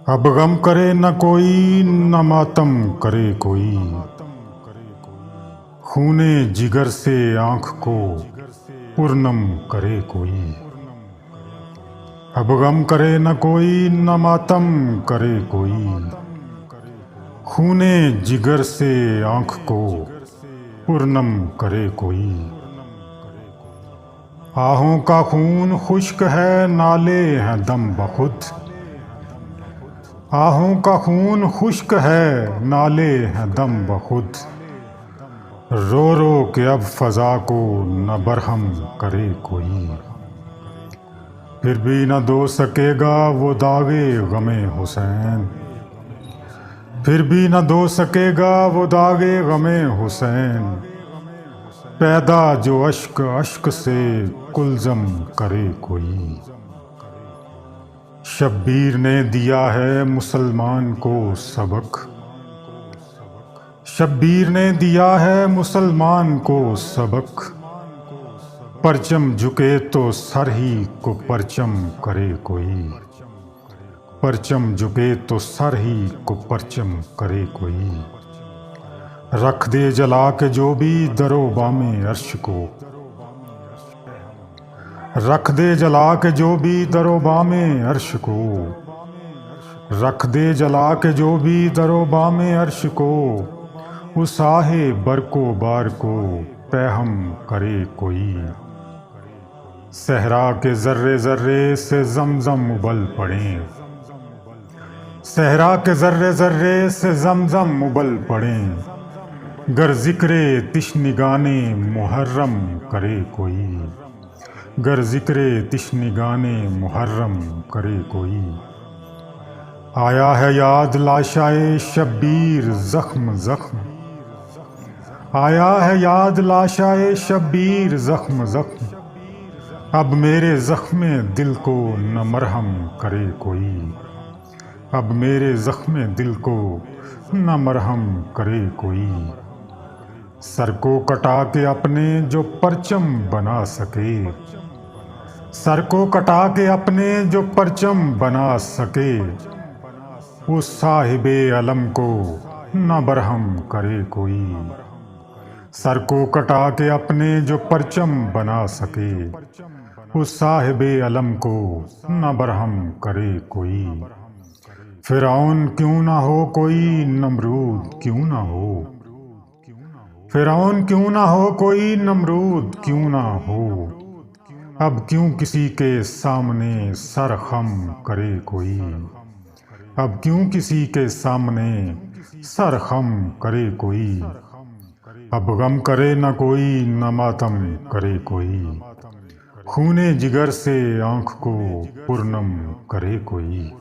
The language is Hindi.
अब गम करे न कोई न मातम करे कोई, खूने जिगर से आँख को पुरनम करे कोई। अब गम करे न कोई न मातम करे कोई, खूने जिगर से आँख को पुरनम करे कोई। आहों का खून खुश्क है नाले हैं दम बखुद, आहों का खून खुश्क है नाले हैं दम बखुद। रो रो के अब फजा को न बरहम करे कोई, फिर भी न दो सकेगा वो दागे गमे हुसैन, फिर भी न दो सकेगा वो दागे गमे हुसैन। पैदा जो अश्क अश्क से कुलजम करे कोई। शब्बीर ने दिया है मुसलमान को सबक, शब्बीर ने दिया है मुसलमान को सबक। परचम झुके तो सर ही को परचम करे कोई, परचम झुके तो सर ही को परचम करे कोई। रख दे जला के जो भी दरो बामे अर्श को, रख दे जला के जो भी दरो बामे अर्श को, रख दे जला के जो भी दरो बामे अर्श को। उस आहे बरको बार को पैहम करे कोई। सहरा के जर्रे जर्रे से जमजम उबल पड़े, सहरा के जर्रे जर्रे से जमजम उबल पड़े। गर जिक्रे तिश्निगाने मुहर्रम करे कोई, गर जिक्रे तिश्निगाने मुहर्रम करे कोई। आया है याद लाशाए शब्बीर जख्म जख्म, आया है याद लाशाए शब्बीर जख्म जख्म। अब मेरे जख्मे दिल को न मरहम करे कोई, अब मेरे जख्मे दिल को न मरहम करे कोई। सर को कटा के अपने जो परचम बना सके, सर को कटा के अपने जो परचम बना सके। उस साहिबे अलम को न बरहम करे कोई, सर को कटा के अपने जो परचम बना सके। उस साहिबे अलम को न बरहम करे कोई। फिरौन क्यों ना हो कोई, नमरूद क्यों ना हो, फिरौन क्यों ना हो कोई, नमरूद क्यों ना हो। अब क्यों किसी के सामने सर खम करे कोई, अब क्यों किसी के सामने सर खम करे कोई। अब गम करे न कोई न मातम करे कोई, खूने जिगर से आँख को पुरनम करे कोई।